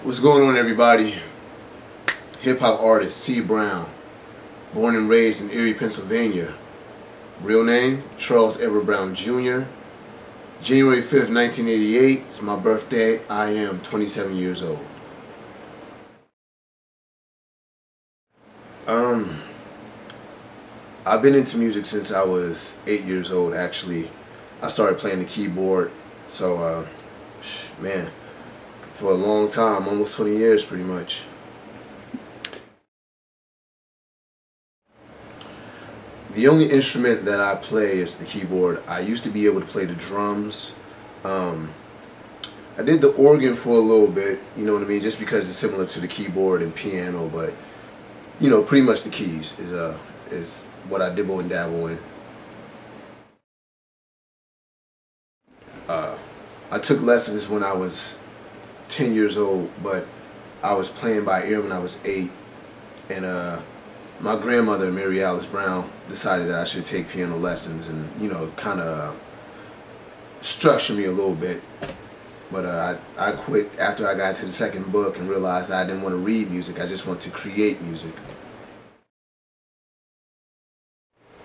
What's going on, everybody? Hip-hop artist C. Brown, born and raised in Erie, Pennsylvania. Real name, Charles Edward Brown Jr. January 5th, 1988. It's my birthday. I am 27 years old. I've been into music since I was 8 years old, actually. I started playing the keyboard, so, man, for a long time, almost 20 years pretty much. The only instrument that I play is the keyboard. I used to be able to play the drums. I did the organ for a little bit, you know what I mean, just because it's similar to the keyboard and piano, but, you know, pretty much the keys is what I dibble and dabble in. I took lessons when I was 10 years old, but I was playing by ear when I was 8, and my grandmother, Mary Alice Brown, decided that I should take piano lessons and, you know, kind of structure me a little bit. But I quit after I got to the second book and realized that I didn't want to read music, I just wanted to create music.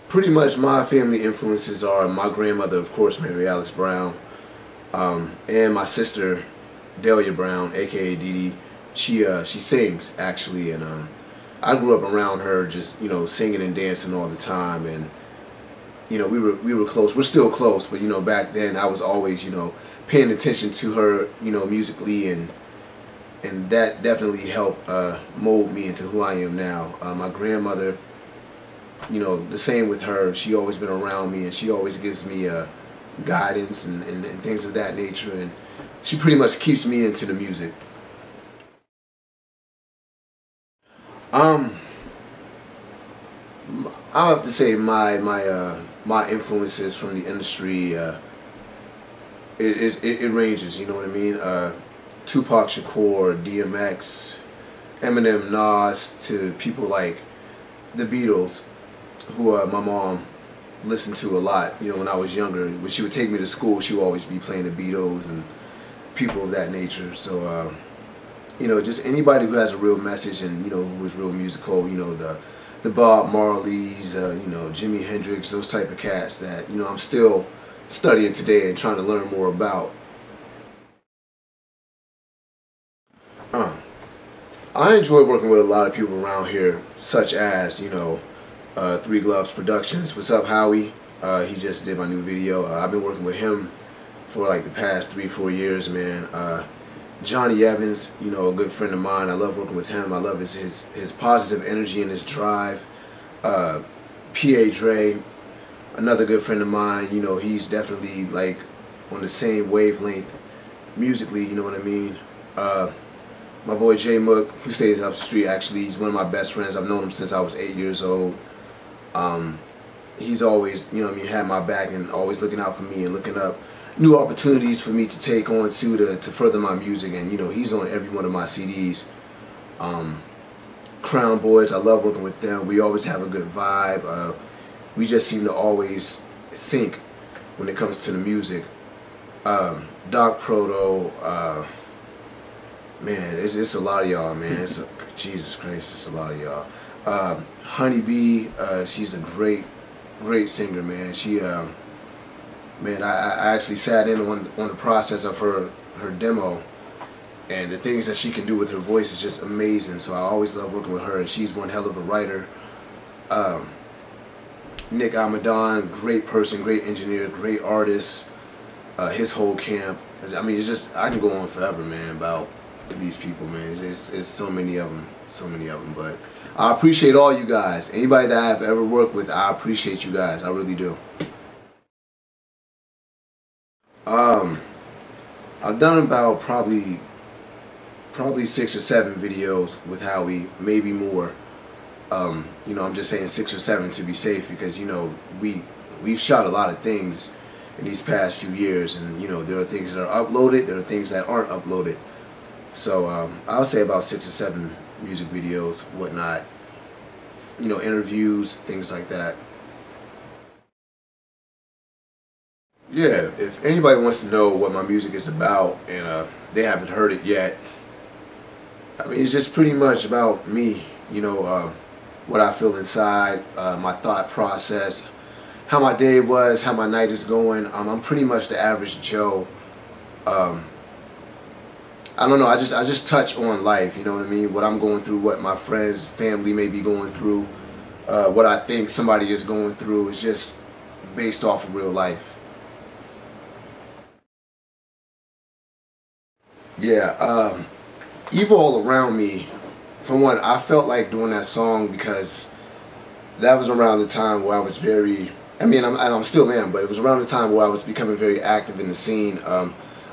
Pretty much my family influences are my grandmother, of course, Mary Alice Brown, and my sister, Delia Brown, aka Dee Dee. She sings, actually, and I grew up around her, just, you know, singing and dancing all the time, and, you know, we were close. We're still close, but, you know, back then I was always, you know, paying attention to her, you know, musically, and that definitely helped mold me into who I am now. My grandmother, you know, the same with her. She always been around me, and she always gives me guidance and things of that nature, and she pretty much keeps me into the music. I have to say my influences from the industry, it ranges, you know what I mean? Tupac Shakur, DMX, Eminem, Nas, to people like the Beatles, who my mom listened to a lot, you know, when I was younger. When she would take me to school, she would always be playing the Beatles and people of that nature. So, you know, just anybody who has a real message and, you know, who is real musical, you know, the Bob Marleys, you know, Jimi Hendrix, those type of cats that, you know, I'm still studying today and trying to learn more about. I enjoy working with a lot of people around here, such as, you know, Three Gloves Productions. What's up, Howie? He just did my new video. I've been working with him for like the past 3-4 years, man. Johnny Evans, you know, a good friend of mine. I love working with him. I love his positive energy and his drive. P.A. Dre, another good friend of mine. You know, he's definitely like on the same wavelength musically, you know what I mean? My boy J Mook, who stays up the street, actually, he's one of my best friends. I've known him since I was 8 years old. He's always, you know what I mean, had my back and always looking out for me and looking up new opportunities for me to take on to further my music. And, you know, he's on every one of my CDs. Crown Boys, I love working with them. We always have a good vibe. We just seem to always sync when it comes to the music. Doc Proto, man, it's a lot of y'all, man. Jesus Christ, it's a lot of y'all. Honeybee, she's a great singer, man. She, man, I actually sat in on the process of her demo, and the things that she can do with her voice is just amazing. So I always love working with her, and she's one hell of a writer. Nick Amadon, great person, great engineer, great artist. His whole camp. I mean, it's just, I can go on forever, man, about these people, man. It's so many of them, but I appreciate all you guys. Anybody that I've ever worked with, I appreciate you guys. I really do. I've done about probably 6 or 7 videos with Howie, maybe more. You know, I'm just saying 6 or 7 to be safe, because, you know, we've shot a lot of things in these past few years, and, you know, there are things that are uploaded, there are things that aren't uploaded. So I'll say about 6 or 7 music videos, whatnot, you know, interviews, things like that. Yeah, if anybody wants to know what my music is about and they haven't heard it yet, I mean, it's just pretty much about me, you know, what I feel inside, my thought process, how my day was, how my night is going. I'm pretty much the average Joe. I don't know, I just touch on life, you know what I mean? What I'm going through, what my friends, family may be going through, what I think somebody is going through is just based off of real life. Yeah, evil all around me. For one, I felt like doing that song because that was around the time where I was very, I mean, I'm still am, but it was around the time where I was becoming very active in the scene.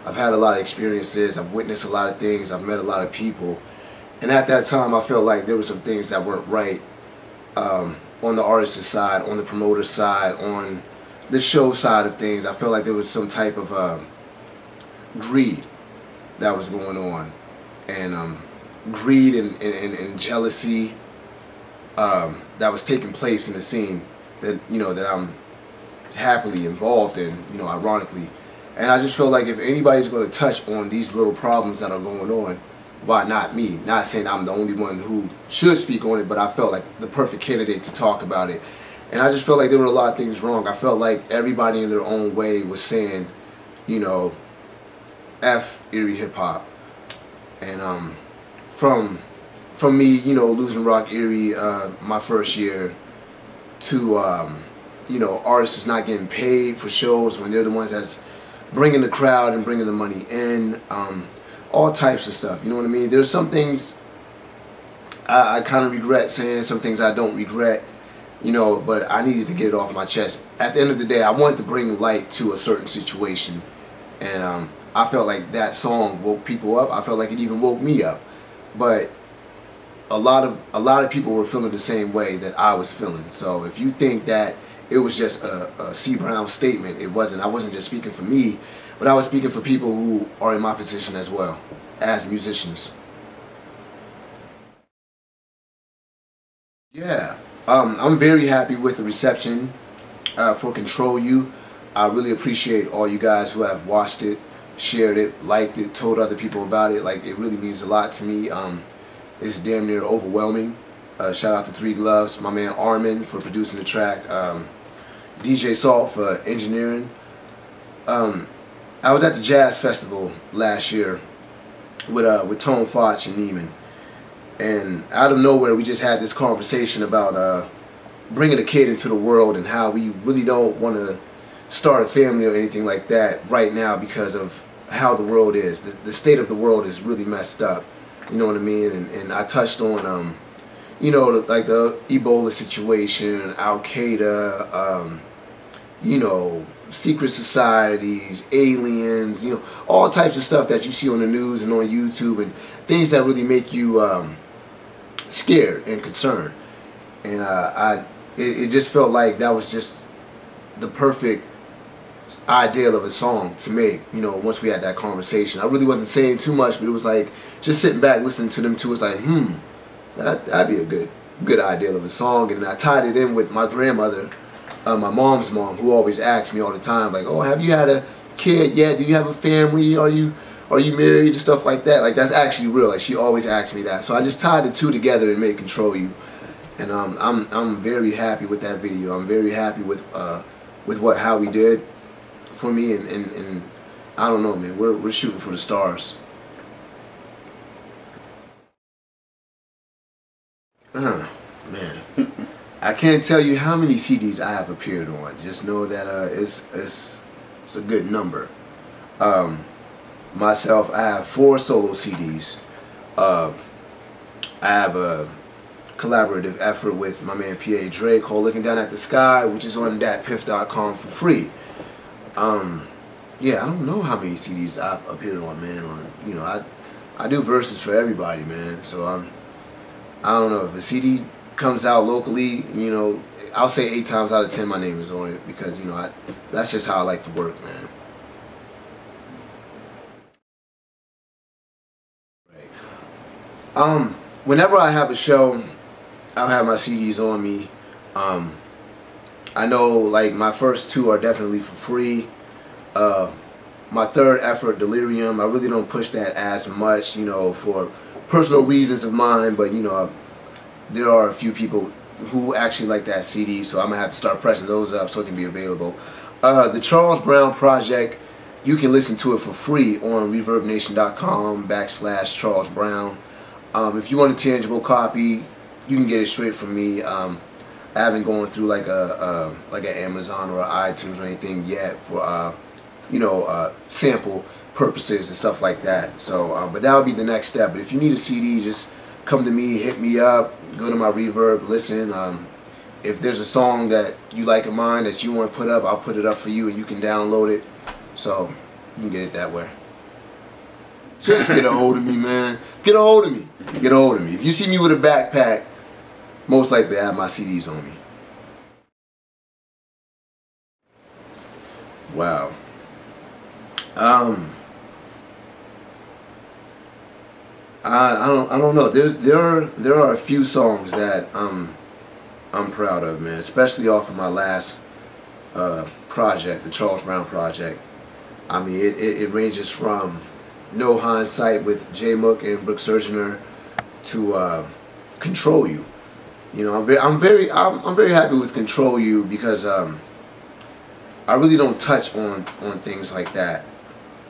I've had a lot of experiences, I've witnessed a lot of things, I've met a lot of people, and at that time I felt like there were some things that weren't right on the artist's side, on the promoter's side, on the show side of things. I felt like there was some type of greed that was going on, and greed and jealousy that was taking place in the scene that, you know, that I'm happily involved in, you know, ironically. And I just feel like if anybody's going to touch on these little problems that are going on, why not me? Not saying I'm the only one who should speak on it, but I felt like the perfect candidate to talk about it. And I just felt like there were a lot of things wrong. I felt like everybody in their own way was saying, you know, F Erie hip hop. And from me, you know, losing Rock Erie my first year to you know, artists is not getting paid for shows when they're the ones that's bringing the crowd and bringing the money in, all types of stuff, you know what I mean? There's some things I kind of regret saying, some things I don't regret, you know, but I needed to get it off my chest. At the end of the day, I wanted to bring light to a certain situation, and I felt like that song woke people up. I felt like it even woke me up, but a lot of people were feeling the same way that I was feeling. So if you think that it was just a C. Brown statement, it wasn't. I wasn't just speaking for me, but I was speaking for people who are in my position as well, as musicians. Yeah, I'm very happy with the reception for Control You. I really appreciate all you guys who have watched it, shared it, liked it, told other people about it. Like, it really means a lot to me. It's damn near overwhelming. Shout out to Three Gloves, my man Armin for producing the track, DJ Salt for engineering. I was at the Jazz Festival last year with Tone Foch and Neiman, and out of nowhere we just had this conversation about bringing a kid into the world and how we really don't want to start a family or anything like that right now because of how the world is. The state of the world is really messed up, you know what I mean? And I touched on you know, like the Ebola situation, Al-Qaeda, you know, secret societies, aliens, you know, all types of stuff that you see on the news and on YouTube, and things that really make you scared and concerned. And it just felt like that was just the perfect ideal of a song to make, you know, once we had that conversation. I really wasn't saying too much, but it was like just sitting back listening to them two was like, that'd be a good ideal of a song. And I tied it in with my grandmother, my mom's mom, who always asks me all the time, like, oh, have you had a kid yet? Do you have a family? Are you married? And stuff like that. Like, that's actually real. Like, she always asks me that. So I just tied the two together and made Control You. And I'm very happy with that video. I'm very happy with how we did for me, and I don't know, man. We're shooting for the stars. Man, I can't tell you how many CDs I have appeared on. Just know that it's a good number. Myself, I have 4 solo CDs. I have a collaborative effort with my man P.A. Dre called Looking Down at the Sky, which is on datpiff.com for free. Yeah, I don't know how many CDs I've appeared on, man. You know, I do verses for everybody, man. So I don't know, if a CD comes out locally, you know, I'll say 8 times out of 10 my name is on it, because, you know, that's just how I like to work, man. Right. Whenever I have a show, I'll have my CDs on me. I know, like, my first 2 are definitely for free. My third effort, Delirium, I really don't push that as much, you know, for personal reasons of mine, but there are a few people who actually like that CD, so I'm gonna have to start pressing those up so it can be available. The Charles Brown Project, you can listen to it for free on ReverbNation.com/Charles Brown. If you want a tangible copy, you can get it straight from me. I haven't gone through like an Amazon or iTunes or anything yet for sample purposes and stuff like that. So, but that would be the next step. But if you need a CD, just come to me, hit me up, go to my Reverb, listen. If there's a song that you like of mine that you want to put up, I'll put it up for you and you can download it. So you can get it that way. Just get a hold of me, man. Get a hold of me. Get a hold of me. If you see me with a backpack, most likely I have my CDs on me. Wow. I don't know. There are a few songs that I'm proud of, man. Especially off of my last project, the Charles Brown Project. I mean, it ranges from No Hindsight with J Mook and Brooke Surgener to Control You. I'm very happy with Control You because I really don't touch on things like that.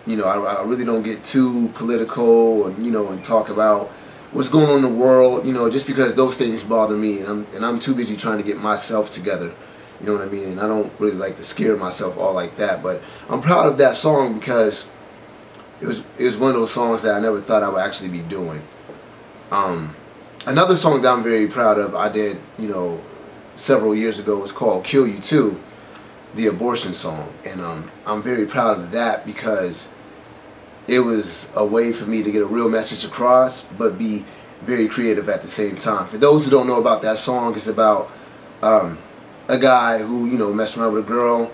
I really don't get too political and talk about what's going on in the world, just because those things bother me, and I'm too busy trying to get myself together. You know what I mean? And I don't really like to scare myself all like that. But I'm proud of that song because it was one of those songs that I never thought I would actually be doing. Another song that I'm very proud of, I did, several years ago, was called Kill You Too, the abortion song. And I'm very proud of that because it was a way for me to get a real message across, but be very creative at the same time. For those who don't know about that song, it's about a guy who, messed around with a girl.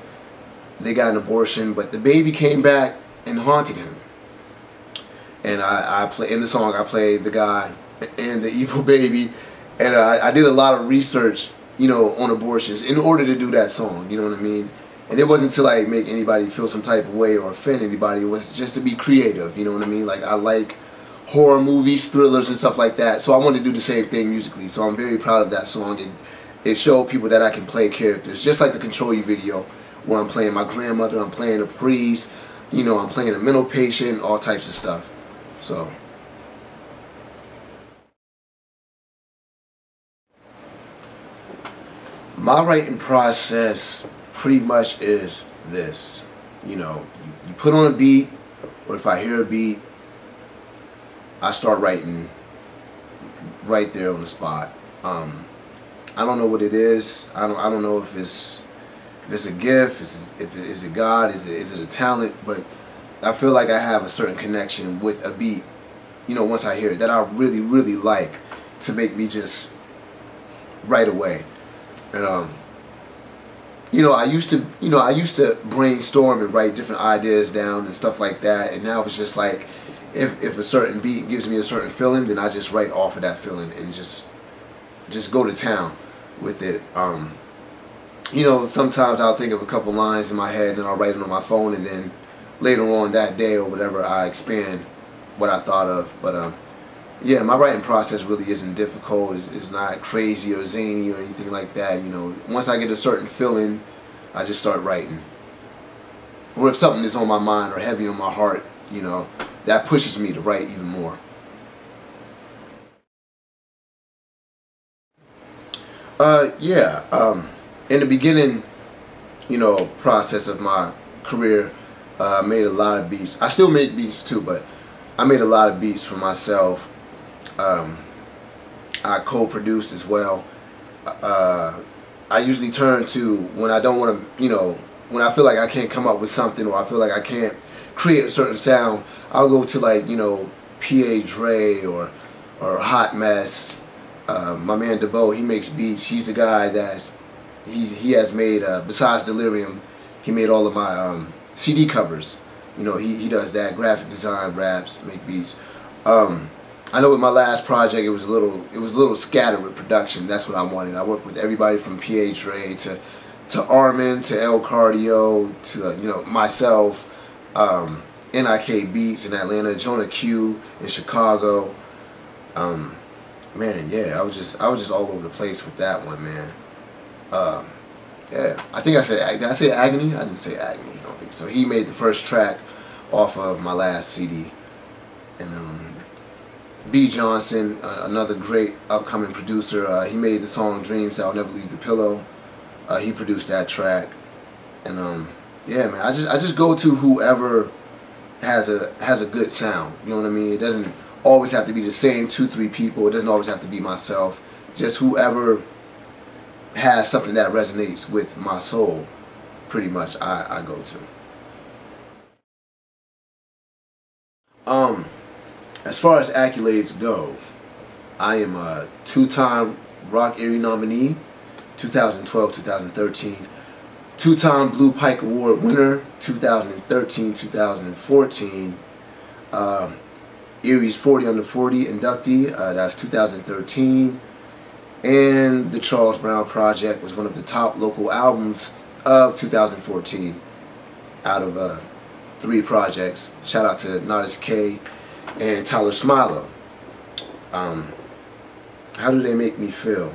They got an abortion, but the baby came back and haunted him. And I play in the song. I played the guy and the evil baby, and I did a lot of research, on abortions in order to do that song. You know what I mean? And it wasn't to like make anybody feel some type of way or offend anybody. It was just to be creative. You know what I mean? Like I like horror movies, thrillers, and stuff like that. So I wanted to do the same thing musically. So I'm very proud of that song. It showed people that I can play characters, just like the Control You video, where I'm playing my grandmother, I'm playing a priest, I'm playing a mental patient, all types of stuff. So. My writing process pretty much is this. You put on a beat, or if I hear a beat, I start writing right there on the spot. I don't know what it is. I don't know if it's a gift, is it God, is it a talent, but I feel like I have a certain connection with a beat, once I hear it, that I really, really like, to make me just right away. And I used to brainstorm and write different ideas down and stuff like that, and now it's just like if a certain beat gives me a certain feeling, then I just write off of that feeling and just go to town with it. Sometimes I'll think of a couple lines in my head, and then I'll write it on my phone, and then later on that day or whatever, I expand what I thought of. But yeah, my writing process really isn't difficult. It's not crazy or zany or anything like that. Once I get a certain feeling, I just start writing. Or if something is on my mind or heavy on my heart, that pushes me to write even more. In the beginning, process of my career, I made a lot of beats. I still make beats too, but I made a lot of beats for myself. I co-produced as well. I usually turn to, when I don't want to, when I feel like I can't come up with something, or I feel like I can't create a certain sound, I'll go to like, P.A. Dre or Hot Mess. My man DeBo, he makes beats. He's the guy he has made, besides Delirium, he made all of my CD covers. He does that, graphic design, raps, make beats. I know with my last project, it was a little scattered with production. That's what I wanted. I worked with everybody from P.A. Dre to Armin, to El Cardio, to myself, NIK Beats in Atlanta, Jonah Q in Chicago, Man, yeah, I was just all over the place with that one, man. Um, yeah, I think I said, did I say Agony? I didn't say Agony. I don't think so. He made the first track off of my last CD, and B. Johnson, another great upcoming producer. He made the song "Dreams That'll Never Leave the Pillow." He produced that track, and yeah, man, I just go to whoever has a good sound. You know what I mean? It doesn't always have to be the same 2-3 people. It doesn't always have to be myself. Just whoever has something that resonates with my soul, pretty much I go to. As far as accolades go, I am a 2-time Rock Erie nominee, 2012, 2013, 2-time Blue Pike Award winner, 2013, 2014, Erie's 40 Under 40 inductee, that's 2013, and the Charles Brown Project was one of the top local albums of 2014 out of 3 projects. Shout out to Nodis K and Tyler Smiler. How do they make me feel?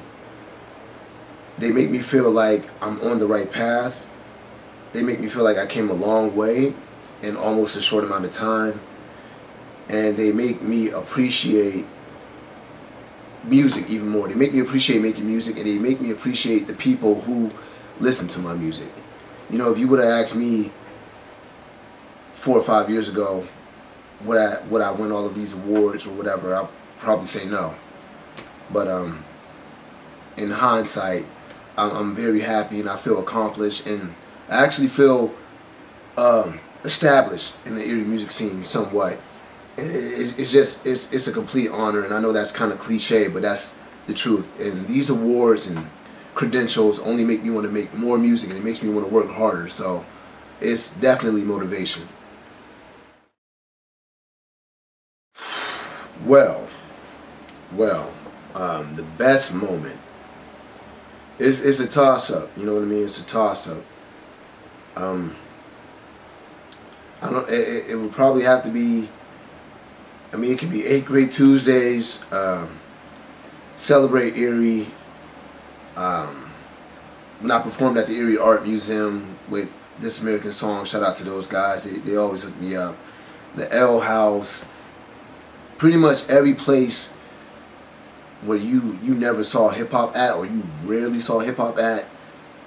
They make me feel like I'm on the right path. They make me feel like I came a long way in almost a short amount of time. And they make me appreciate music even more. They make me appreciate making music, and they make me appreciate the people who listen to my music. You know, if you would have asked me 4 or 5 years ago would I win all of these awards or whatever, I'll probably say no. But in hindsight, I'm very happy, and I feel accomplished, and I actually feel established in the Erie music scene somewhat. It's a complete honor, and I know that's kind of cliche, but that's the truth. And these awards and credentials only make me want to make more music, and it makes me want to work harder. So it's definitely motivation. Well, the best moment. It's a toss-up. You know what I mean? It's a toss-up. I don't. It would probably have to be. I mean, it could be 8 Great Tuesdays, Celebrate Erie. When I performed at the Erie Art Museum with This American Song, shout out to those guys. They always hook me up. The L House. Pretty much every place where you never saw hip-hop at, or you rarely saw hip-hop at,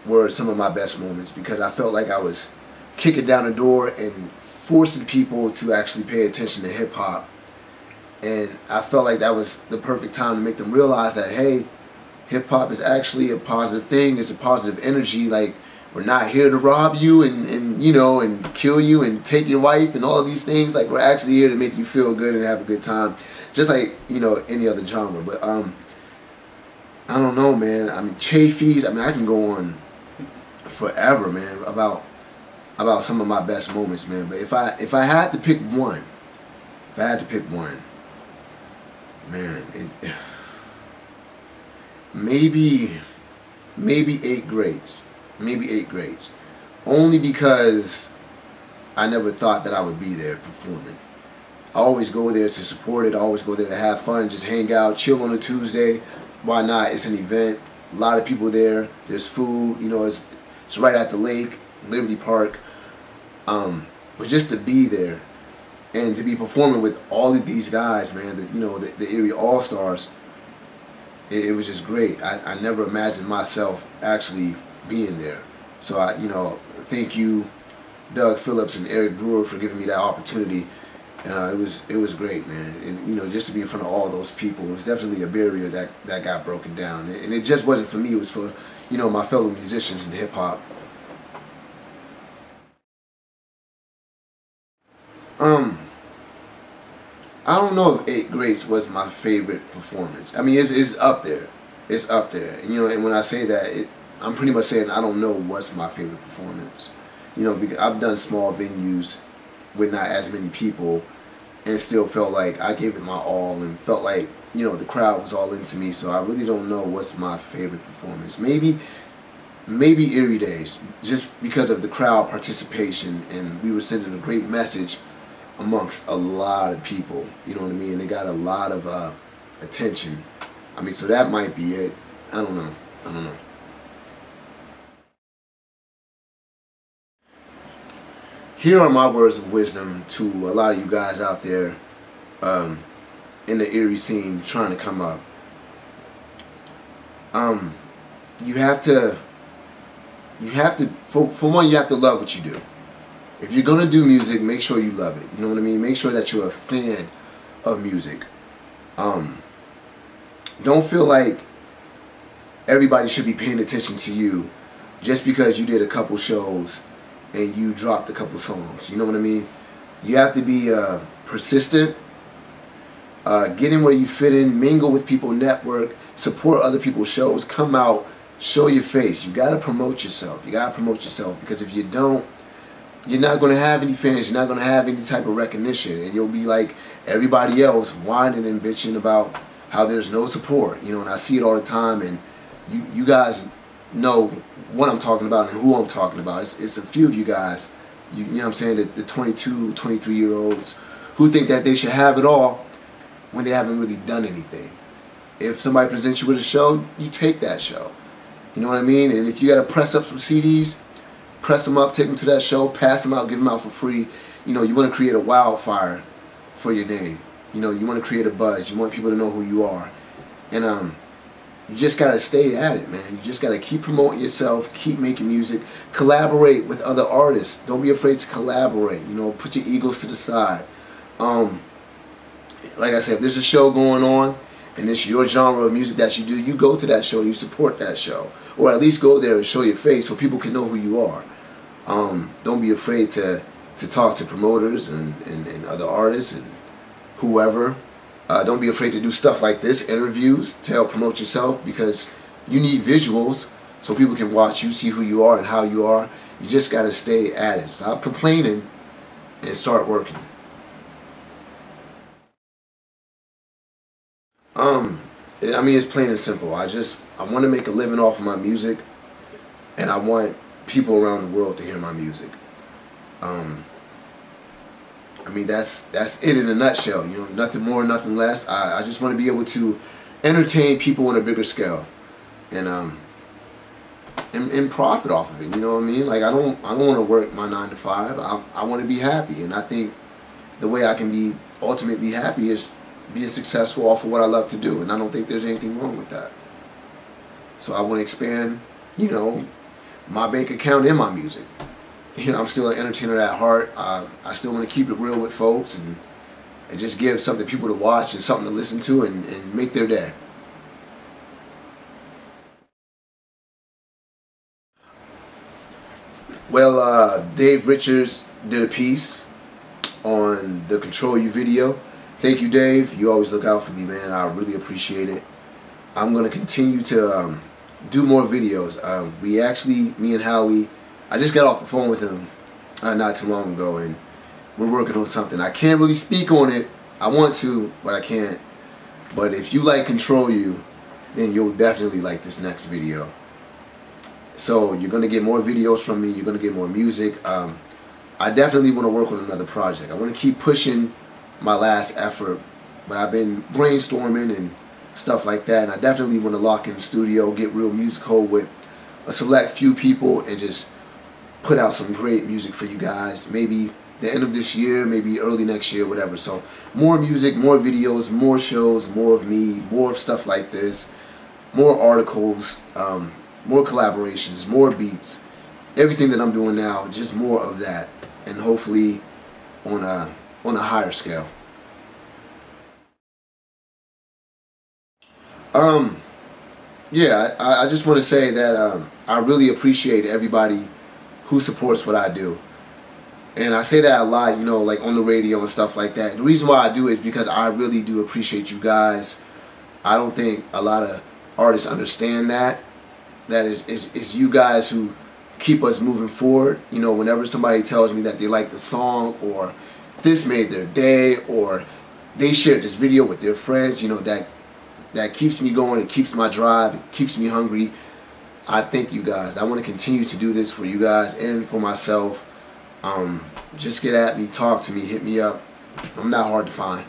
were some of my best moments, because I felt like I was kicking down the door and forcing people to actually pay attention to hip-hop. And I felt like that was the perfect time to make them realize that, hey, hip-hop is actually a positive thing. It's a positive energy. Like, we're not here to rob you and you know, and kill you and take your wife and all of these things. Like, we're actually here to make you feel good and have a good time, just like, you know, any other genre. But I don't know, man. I mean, Chafee's. I mean, I can go on forever, man, about some of my best moments, man. But if I had to pick one, man, maybe 8 Greats. Maybe 8 Greats. Only because I never thought that I would be there performing. I always go there to support it. I always go there to have fun, just hang out, chill on a Tuesday. Why not? It's an event. A lot of people there. There's food. You know, it's right at the lake, Liberty Park. But just to be there and to be performing with all of these guys, man, the Erie All-Stars, it was just great. I never imagined myself actually being there. So thank you, Doug Phillips and Eric Brewer, for giving me that opportunity. It was great, man. And just to be in front of all those people, it was definitely a barrier that got broken down. And it just wasn't for me. It was for my fellow musicians in hip hop. I don't know if 8 Greats was my favorite performance. I mean, it's up there. It's up there. And when I say that, I'm pretty much saying I don't know what's my favorite performance. Because I've done small venues with not as many people, and still felt like I gave it my all, and felt like the crowd was all into me. So I really don't know what's my favorite performance. Maybe Erie Days, just because of the crowd participation, and we were sending a great message amongst a lot of people. You know what I mean? They got a lot of attention. I mean, so that might be it. I don't know. I don't know. Here are my words of wisdom to a lot of you guys out there in the Erie scene trying to come up. You have to, for one, you have to love what you do. If you're going to do music, make sure you love it. You know what I mean? Make sure that you're a fan of music. Don't feel like everybody should be paying attention to you just because you did a couple shows and you dropped a couple songs. You know what I mean? You have to be persistent. Get in where you fit in, mingle with people, network, support other people's shows, come out, show your face. You gotta promote yourself. You gotta promote yourself, because if you don't, you're not gonna have any fans. You're not gonna have any type of recognition, and you'll be like everybody else, whining and bitching about how there's no support. You know, and I see it all the time. And you guys know what I'm talking about and who I'm talking about. It's a few of you guys. You know what I'm saying? The 22, 23-year-olds who think that they should have it all when they haven't really done anything. If somebody presents you with a show, you take that show. You know what I mean? And if you got to press up some CDs, press them up, take them to that show, pass them out, give them out for free. You know, you want to create a wildfire for your name. You know, you want to create a buzz. You want people to know who you are. And you just got to stay at it, man. You just got to keep promoting yourself, keep making music, collaborate with other artists. Don't be afraid to collaborate. You know, put your egos to the side. Like I said, if there's a show going on and it's your genre of music that you do, you go to that show, you support that show. Or at least go there and show your face so people can know who you are. Don't be afraid to talk to promoters and other artists and whoever. Don't be afraid to do stuff like this, interviews, to help promote yourself, because you need visuals so people can watch you, see who you are and how you are. You just got to stay at it. Stop complaining and start working. I mean, it's plain and simple. I want to make a living off of my music, and I want people around the world to hear my music. I mean, that's it in a nutshell. You know, nothing more, nothing less. I just want to be able to entertain people on a bigger scale, and profit off of it. You know what I mean? Like, I don't want to work my 9 to 5. I want to be happy, and I think the way I can be ultimately happy is being successful off of what I love to do, and I don't think there's anything wrong with that. So I want to expand, you know, my bank account in my music. You know, I'm still an entertainer at heart. I still want to keep it real with folks and just give something to people to watch and something to listen to and make their day. Well, Dave Richards did a piece on the Control You video. Thank you, Dave. You always look out for me, man. I really appreciate it. I'm going to continue to do more videos. Me and Howie, I just got off the phone with him not too long ago, and we're working on something. I can't really speak on it. I want to, but I can't. But if you like Control You, then you'll definitely like this next video. So you're going to get more videos from me. You're going to get more music. I definitely want to work on another project. I want to keep pushing my last effort, but I've been brainstorming and stuff like that, and I definitely want to lock in the studio, get real musical with a select few people, and just put out some great music for you guys. Maybe the end of this year, maybe early next year, whatever. So more music, more videos, more shows, more of me, more of stuff like this, more articles, more collaborations, more beats, everything that I'm doing now, just more of that, and hopefully on a higher scale. Yeah, I just want to say that I really appreciate everybody who supports what I do. And I say that a lot, you know, like on the radio and stuff like that. The reason why I do it is because I really do appreciate you guys. I don't think a lot of artists understand that. That is you guys who keep us moving forward. You know, whenever somebody tells me that they like the song, or this made their day, or they shared this video with their friends, you know, that keeps me going, it keeps my drive, it keeps me hungry. I thank you guys. I want to continue to do this for you guys and for myself. Just get at me, talk to me, hit me up. I'm not hard to find.